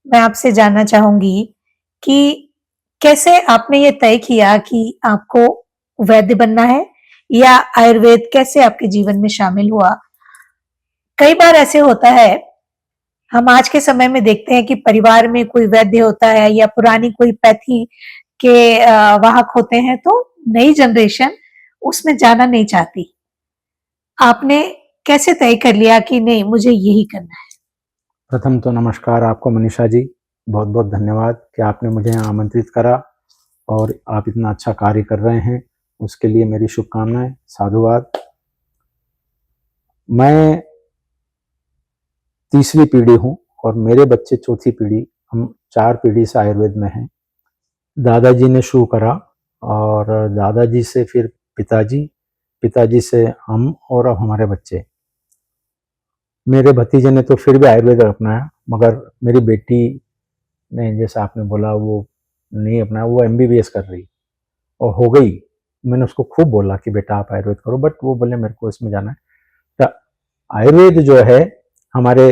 मैं आपसे जानना चाहूँगी कि कैसे आपने ये तय किया कि आपको वैद्य बनना है या आयुर्वेद कैसे आपके जीवन में शामिल हुआ? कई बार ऐसे होता है, हम आज के समय में देखते हैं कि परिवार में कोई वैद्य होता है या पुरानी कोई पैथी के वाहक होते हैं, तो नई जनरेशन उसमें जाना नहीं चाहती। आपने कैसे तय कर लिया कि नहीं मुझे यही करना है? प्रथम तो नमस्कार आपको मनीषा जी। बहुत बहुत धन्यवाद कि आपने मुझे यहाँ आमंत्रित करा और आप इतना अच्छा कार्य कर रहे हैं, उसके लिए मेरी शुभकामनाएं, साधुवाद। मैं तीसरी पीढ़ी हूँ और मेरे बच्चे चौथी पीढ़ी। हम 4 पीढ़ी से आयुर्वेद में हैं। दादाजी ने शुरू करा और दादाजी से फिर पिताजी, पिताजी से हम और अब हमारे बच्चे। मेरे भतीजे ने तो फिर भी आयुर्वेद अपनाया, मगर मेरी बेटी ने, जैसा आपने बोला, वो नहीं अपनाया। वो एमबीबीएस कर रही और हो गई। मैंने उसको खूब बोला कि बेटा आप आयुर्वेद करो, बट वो बोले मेरे को इसमें जाना है। तो आयुर्वेद जो है हमारे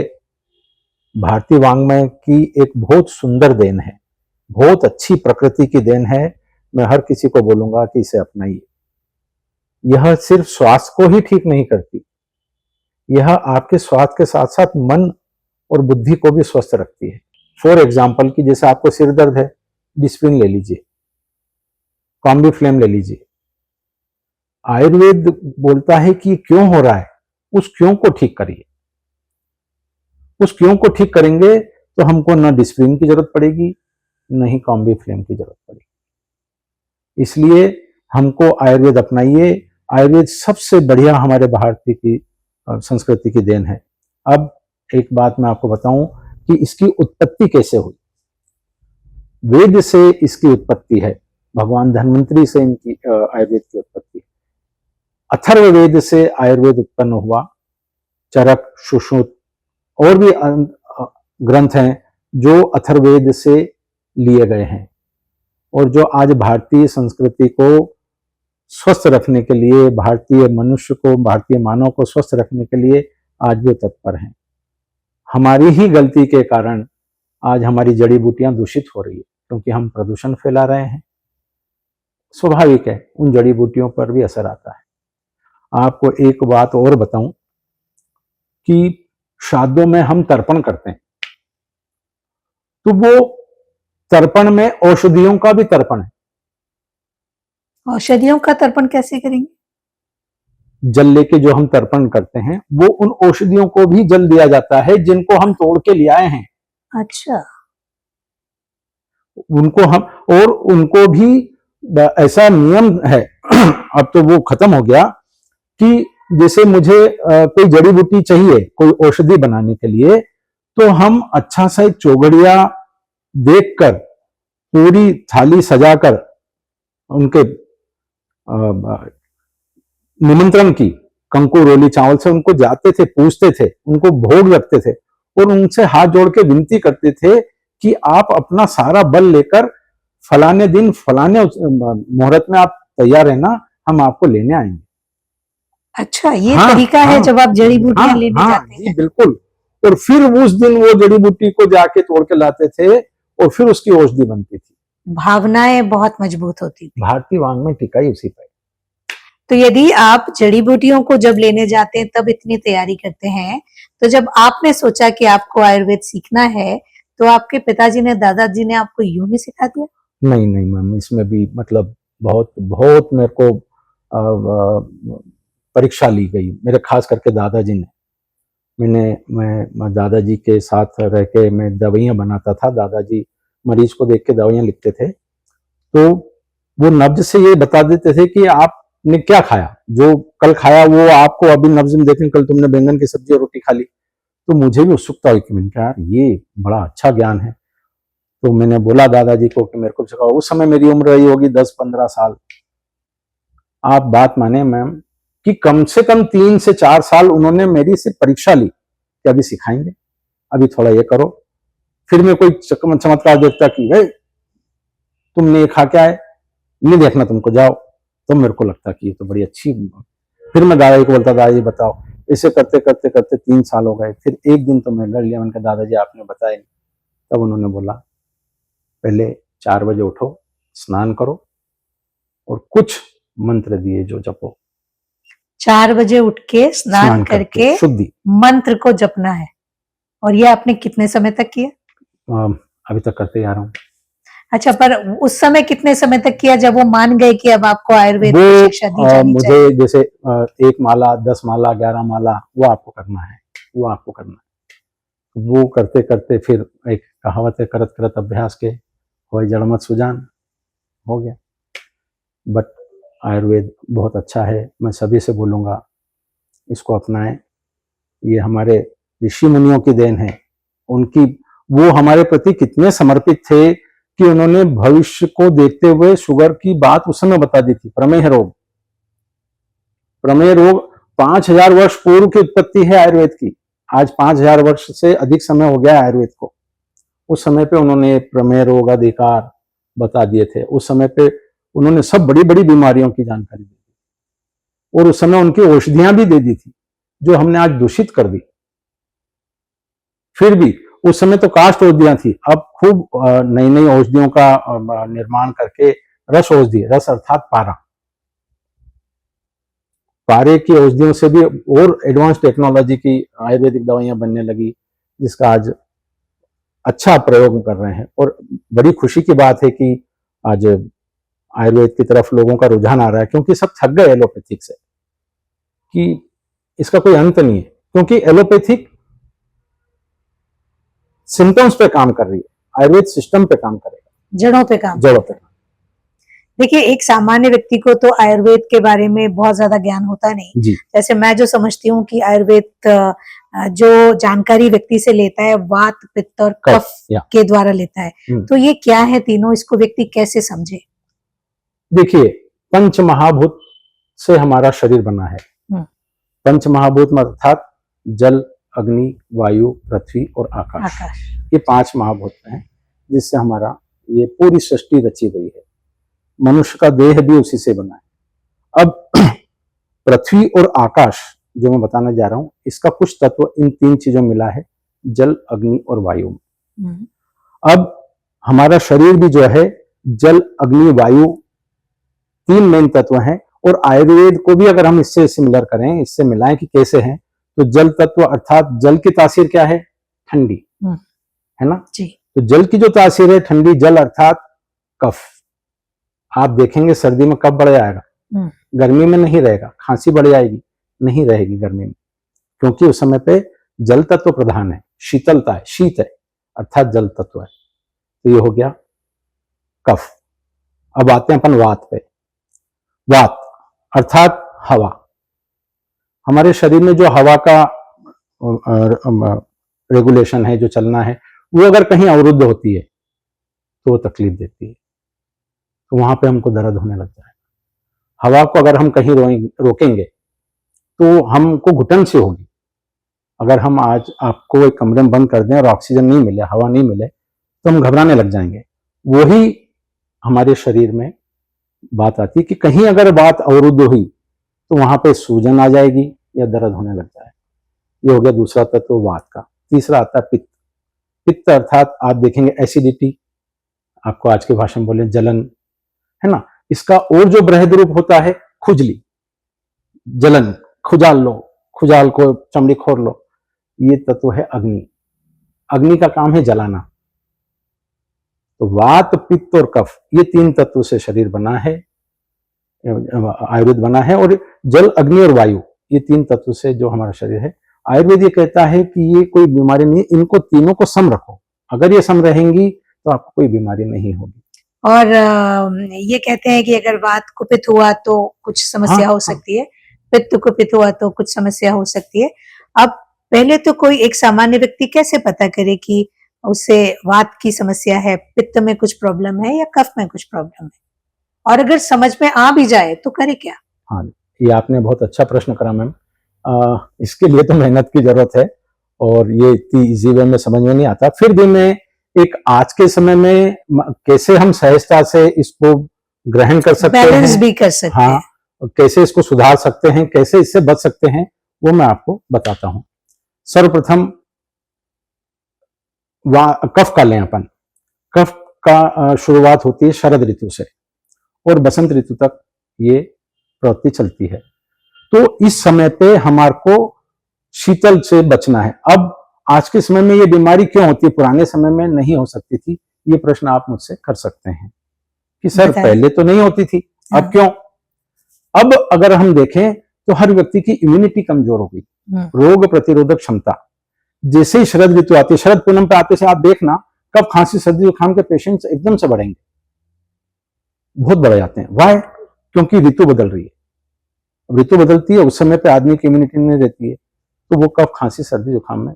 भारतीय वाङ्मय की एक बहुत सुंदर देन है, बहुत अच्छी प्रकृति की देन है। मैं हर किसी को बोलूंगा कि इसे अपनाइए। यह सिर्फ स्वास्थ्य को ही ठीक नहीं करती, यह आपके स्वास्थ्य के साथ साथ मन और बुद्धि को भी स्वस्थ रखती है। फॉर एग्जाम्पल कि जैसे आपको सिर दर्द है, डिस्प्रिन ले लीजिए, कॉम्बी फ्लेम ले लीजिए। आयुर्वेद बोलता है कि क्यों हो रहा है, उस क्यों को ठीक करिए। उस क्यों को ठीक करेंगे तो हमको न डिस्प्रिन की जरूरत पड़ेगी, न ही कॉम्बी फ्लेम की जरूरत पड़ेगी। इसलिए हमको आयुर्वेद अपनाइए। आयुर्वेद सबसे बढ़िया हमारे भारतीय की संस्कृति की देन है। अब एक बात मैं आपको बताऊं कि इसकी उत्पत्ति कैसे हुई। वेद से इसकी उत्पत्ति है, भगवान धन्वंतरी से इनकी आयुर्वेद की उत्पत्ति। अथर्ववेद से आयुर्वेद उत्पन्न हुआ। चरक, सुश्रुत और भी ग्रंथ हैं जो अथर्ववेद से लिए गए हैं और जो आज भारतीय संस्कृति को स्वस्थ रखने के लिए, भारतीय मनुष्य को, भारतीय मानव को स्वस्थ रखने के लिए आज भी तत्पर हैं। हमारी ही गलती के कारण आज हमारी जड़ी बूटियां दूषित हो रही है, क्योंकि हम प्रदूषण फैला रहे हैं। स्वाभाविक है, उन जड़ी बूटियों पर भी असर आता है। आपको एक बात और बताऊं कि श्राद्धों में हम तर्पण करते हैं, तो वो तर्पण में औषधियों का भी तर्पण है। औषधियों का तर्पण कैसे करेंगे? जल लेके जो हम तर्पण करते हैं, वो उन औषधियों को भी जल दिया जाता है जिनको हम तोड़ के ले आए हैं। अच्छा। उनको हम, और उनको भी ऐसा नियम है अब तो वो खत्म हो गया कि जैसे मुझे कोई जड़ी बूटी चाहिए कोई औषधि बनाने के लिए, तो हम अच्छा सा एक चौगड़िया देखकर, पूरी थाली सजाकर, उनके निमंत्रण की कंकु रोली चावल से उनको जाते थे, पूछते थे, उनको भोग रखते थे और उनसे हाथ जोड़ के विनती करते थे कि आप अपना सारा बल लेकर फलाने दिन फलाने मुहूर्त में आप तैयार रहना, हम आपको लेने आएंगे। अच्छा, ये हाँ, तरीका है जब आप जड़ी बूटियां लेने जाते हैं। बिल्कुल। और फिर उस दिन वो जड़ी बूटी को जाके तोड़ के लाते थे और फिर उसकी औषधि बनती थी। भावनाएं बहुत मजबूत होती थी। भारतीय वाङ्मय टिकाई उसी पर। तो यदि आप जड़ी बूटियों को जब लेने जाते हैं तब इतनी तैयारी करते हैं, तो जब आपने सोचा कि आपको आयुर्वेद सीखना है, तो आपके पिताजी ने, दादाजी ने आपको यूं ही सिखा दिया? नहीं नहीं मैम, इसमें भी मतलब बहुत बहुत मेरे को परीक्षा ली गई, मेरे खास करके दादाजी ने। मैं दादाजी के साथ रह के मैं दवाइयाँ बनाता था। दादाजी मरीज को देख के दवाइयाँ लिखते थे, तो वो नब्ज से ये बता देते थे कि आपने क्या खाया, जो कल खाया वो आपको अभी नब्ज में देखें, कल तुमने बैंगन की सब्जी और रोटी खा ली। तो मुझे भी उत्सुकता हुई कि मैंने कहा यार ये बड़ा अच्छा ज्ञान है। तो मैंने बोला दादाजी को कि मेरे को सिखाओ। उस समय मेरी उम्र रही होगी 10-15 साल। आप बात माने मैम कि कम से कम 3 से 4 साल उन्होंने मेरी से परीक्षा ली कि अभी सिखाएंगे, अभी थोड़ा ये करो। फिर मैं कोई चमत्कार देखता कि तुमने ये खा क्या है, नहीं देखना तुमको, जाओ। तो मेरे को लगता कि ये तो बड़ी अच्छी। फिर मैं दादाजी को बोलता दादाजी बताओ। ऐसे करते करते करते 3 साल हो गए। फिर एक दिन तो मैं लड़ लिया, मैंने कहा दादाजी आपने बताया नहीं। तब उन्होंने बोला पहले 4 बजे उठो, स्नान करो और कुछ मंत्र दिए जो जपो। 4 बजे उठ के स्नान करके शुद्धि मंत्र को जपना है। और ये आपने कितने समय तक किया? अभी तक करते आ रहा हूँ। अच्छा, पर उस समय कितने समय तक किया जब वो मान गए कि अब आपको आयुर्वेद की वो शिक्षा दी जानी मुझे चाहिए? जैसे 1 माला, 10 माला, 11 माला वो आपको करना है, वो आपको करना है। वो करते करते फिर एक कहावत है, करत करत अभ्यास के होय जड़ मत सुजान, हो गया। बट आयुर्वेद बहुत अच्छा है, मैं सभी से बोलूँगा इसको अपनाएं। ये हमारे ऋषि मुनियों की देन है। उनकी वो हमारे प्रति कितने समर्पित थे कि उन्होंने भविष्य को देखते हुए शुगर की बात उस समय बता दी थी। प्रमेह रोग 5000 वर्ष पूर्व की उत्पत्ति है आयुर्वेद की। आज 5000 वर्ष से अधिक समय हो गया आयुर्वेद को। उस समय पे उन्होंने प्रमेह रोग अधिकार बता दिए थे। उस समय पे उन्होंने सब बड़ी बड़ी बीमारियों की जानकारी दी थी और उस समय उनकी औषधियां भी दे दी थी जो हमने आज दूषित कर दी। फिर भी उस समय तो काष्ठ औषधियां थी, अब खूब नई नई औषधियों का निर्माण करके रस औषधि, रस अर्थात पारा, पारे की औषधियों से भी और एडवांस टेक्नोलॉजी की आयुर्वेदिक दवाइयां बनने लगी, जिसका आज अच्छा प्रयोग कर रहे हैं। और बड़ी खुशी की बात है कि आज आयुर्वेद की तरफ लोगों का रुझान आ रहा है, क्योंकि सब थक गए एलोपैथिक से कि इसका कोई अंत नहीं है। क्योंकि एलोपैथिक सिम्टम्स पे काम कर रही है, आयुर्वेद सिस्टम पे काम करेगा, जड़ों पे काम। जड़ों पे। देखिए, एक सामान्य व्यक्ति को तो आयुर्वेद के बारे में बहुत ज्यादा ज्ञान होता नहीं। जी जैसे मैं जो समझती हूँ कि आयुर्वेद जो जानकारी व्यक्ति से लेता है वात, पित्त और कफ या के द्वारा लेता है। तो ये क्या है तीनों, इसको व्यक्ति कैसे समझे? देखिए, पंच महाभूत से हमारा शरीर बना है। पंच महाभूत अर्थात जल, अग्नि, वायु, पृथ्वी और आकाश। ये 5 महाभूत हैं जिससे हमारा ये पूरी सृष्टि रची गई है। मनुष्य का देह भी उसी से बना है। अब पृथ्वी और आकाश जो मैं बताने जा रहा हूं, इसका कुछ तत्व इन 3 चीजों मिला है, जल, अग्नि और वायु में। अब हमारा शरीर भी जो है जल, अग्नि, वायु 3 मेन तत्व हैं। और आयुर्वेद को भी अगर हम इससे सिमिलर करें, इससे मिलाएं कि कैसे हैं, तो जल तत्व अर्थात जल की तासीर क्या है? ठंडी, है ना जी। तो जल की जो तासीर है ठंडी, जल अर्थात कफ। आप देखेंगे सर्दी में कफ बढ़ जाएगा, गर्मी में नहीं रहेगा। खांसी बढ़ जाएगी, नहीं रहेगी गर्मी में, क्योंकि उस समय पे जल तत्व प्रधान है, शीतलता है, शीत है अर्थात जल तत्व है। तो ये हो गया कफ। अब आते हैं अपन वात पे। वात अर्थात हवा। हमारे शरीर में जो हवा का रेगुलेशन है, जो चलना है, वो अगर कहीं अवरुद्ध होती है तो वो तकलीफ देती है, तो वहां पे हमको दर्द होने लगता है। हवा को अगर हम कहीं रोकेंगे तो हमको घुटन सी होगी। अगर हम आज आपको एक कमरे में बंद कर दें और ऑक्सीजन नहीं मिले, हवा नहीं मिले, तो हम घबराने लग जाएंगे। वही हमारे शरीर में बात आती है कि कहीं अगर बात अवरुद्ध हुई तो वहां पे सूजन आ जाएगी या दर्द होने लगता है। ये हो गया दूसरा तत्व वात का। तीसरा आता है पित्त। पित्त अर्थात आप देखेंगे एसिडिटी, आपको आज के भाषा में बोले जलन, है ना। इसका और जो बृहद रूप होता है खुजली, जलन, खुजाल लो, खुजाल को चमड़ी खोर लो। ये तत्व है अग्नि। अग्नि का काम है जलाना। तो वात, पित्त और कफ, ये 3 तत्व से शरीर बना है, आयुर्वेद बना है। और जल, अग्नि और वायु, ये 3 तत्व से जो हमारा शरीर है, आयुर्वेद ये कहता है कि ये कोई बीमारी नहीं, इनको तीनों को सम रखो। अगर ये सम रहेंगी तो आपको कोई बीमारी नहीं होगी। और ये कहते हैं कि अगर वात कुपित हुआ तो कुछ समस्या हो सकती है, पित्त कुपित हुआ तो कुछ समस्या हो सकती है। अब पहले तो कोई एक सामान्य व्यक्ति कैसे पता करे कि उसे वात की समस्या है, पित्त में कुछ प्रॉब्लम है या कफ में कुछ प्रॉब्लम है? और अगर समझ में आ भी जाए तो करे क्या? हाँ, ये आपने बहुत अच्छा प्रश्न करा मैम। इसके लिए तो मेहनत की जरूरत है और ये इतनी इजी वे में समझ में नहीं आता। फिर भी मैं एक आज के समय में कैसे हम सहजता से इसको ग्रहण कर सकते हैं, बैलेंस भी कर सकते हैं, कैसे इसको सुधार सकते हैं, कैसे इससे बच सकते हैं, वो मैं आपको बताता हूं। सर्वप्रथम कफ का लें अपन। कफ का शुरुआत होती है शरद ऋतु से और बसंत ऋतु तक ये प्रवृत्ति चलती है। तो इस समय पे हमारे को शीतल से बचना है। अब आज के समय में ये बीमारी क्यों होती है, पुराने समय में नहीं हो सकती थी, ये प्रश्न आप मुझसे कर सकते हैं कि सर बताइए। पहले तो नहीं होती थी, अब हाँ। क्यों? अब अगर हम देखें तो हर व्यक्ति की इम्यूनिटी कमजोर हो गई, रोग प्रतिरोधक क्षमता। जैसे ही शरद ऋतु आती है, शरद पूनम पे आते से आप देखना कब खांसी सर्दी जुकाम के पेशेंट्स एकदम से बढ़ेंगे, बहुत बढ़ जाते हैं। वाई? क्योंकि ऋतु बदल रही है। ऋतु बदलती है, उस समय पे आदमी की इम्यूनिटी नहीं रहती है, तो वो कब खांसी सर्दी जुकाम में।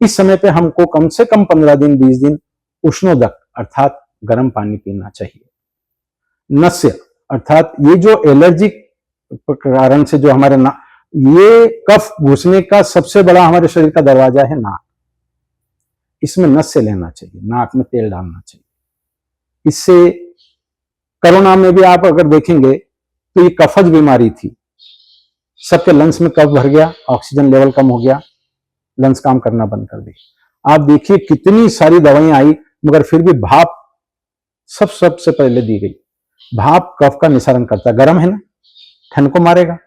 इस समय पे हमको कम से कम 15 दिन 20 दिन उष्णोदक अर्थात गर्म पानी पीना चाहिए। नस्य अर्थात ये जो एलर्जी कारण से जो हमारे ये कफ घुसने का सबसे बड़ा हमारे शरीर का दरवाजा है नाक। इसमें नस्य लेना चाहिए, नाक में तेल डालना चाहिए। इससे कोरोना में भी आप अगर देखेंगे तो ये कफज बीमारी थी, सबके लंग्स में कफ भर गया, ऑक्सीजन लेवल कम हो गया, लंग्स काम करना बंद कर दी। आप देखिए कितनी सारी दवाइयां आई, मगर फिर भी भाप सबसे पहले दी गई। भाप कफ का निसारण करता है, गर्म है ना, ठंड को मारेगा।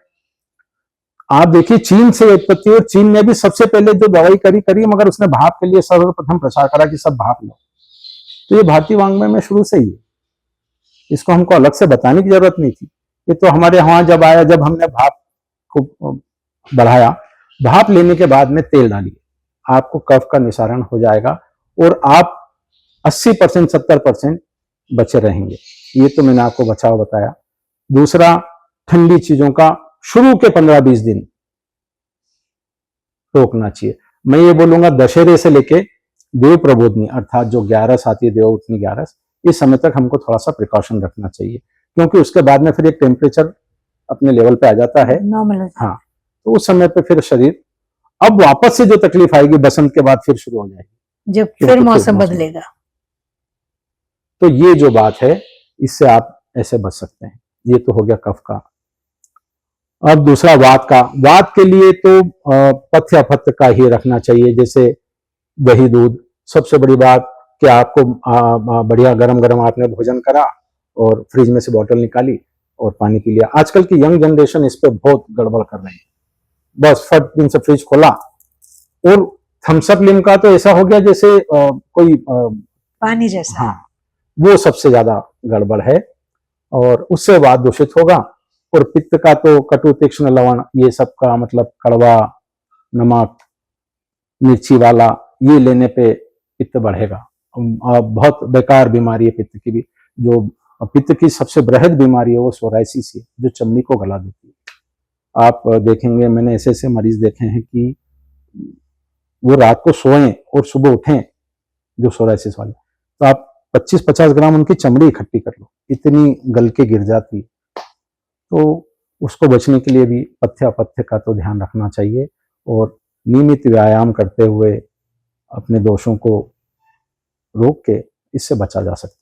आप देखिए चीन से उत्पत्ति, और चीन ने भी सबसे पहले जो दवाई करी मगर उसने भाप के लिए सर्वप्रथम प्रचार करा कि सब भाप लो। तो ये भारतीय वांग्मय में शुरू से ही है, इसको हमको अलग से बताने की जरूरत नहीं थी। ये तो हमारे यहाँ जब आया, जब हमने भाप को बढ़ाया, भाप लेने के बाद में तेल डालिए, आपको कफ का निसारण हो जाएगा और आप 80% 70% बचे रहेंगे। ये तो मैंने आपको बचाव बताया। दूसरा, ठंडी चीजों का शुरू के 15-20 दिन रोकना चाहिए। मैं ये बोलूंगा दशहरे से लेके देव प्रबोधनी अर्थात जो 11 आती है, देव उठनी 11, इस समय तक हमको थोड़ा सा प्रिकॉशन रखना चाहिए, क्योंकि उसके बाद में फिर एक टेम्परेचर अपने लेवल पे आ जाता है, नॉर्मल हो जाता है। हाँ, तो उस समय पे फिर शरीर अब वापस से जो तकलीफ आएगी बसंत के बाद फिर शुरू हो जाएगी, जब फिर मौसम बदलेगा। तो ये जो बात है इससे आप ऐसे बच सकते हैं। ये तो हो गया कफ का। अब दूसरा वात का। वात के लिए तो पथ्य अपथ्य का ही रखना चाहिए, जैसे दही दूध। सबसे बड़ी बात कि आपको बढ़िया गरम गरम आपने भोजन करा और फ्रिज में से बोतल निकाली और पानी पी लिया। आजकल की यंग जनरेशन इस पे बहुत गड़बड़ कर रही है, बस फट दिन से फ्रिज खोला और थम्सअप लिम्का तो ऐसा हो गया जैसे कोई पानी जैसा। हाँ, वो सबसे ज्यादा गड़बड़ है और उससे वात दूषित होगा। और पित्त का तो कटु तीक्ष्ण लवण, ये सब का मतलब कड़वा नमक मिर्ची वाला, ये लेने पे पित्त बढ़ेगा। बहुत बेकार बीमारी है पित्त की भी। जो पित्त की सबसे बृहद बीमारी है वो सोराइसिस है, जो चमड़ी को गला देती है। आप देखेंगे, मैंने ऐसे ऐसे मरीज देखे हैं कि वो रात को सोएं और सुबह उठें, जो सोराइसिस वाले, तो आप 25-50 ग्राम उनकी चमड़ी इकट्ठी कर लो, इतनी गल के गिर जाती। तो उसको बचने के लिए भी पथ्य अपथ्य का तो ध्यान रखना चाहिए और नियमित व्यायाम करते हुए अपने दोषों को रोक के इससे बचा जा सकता है।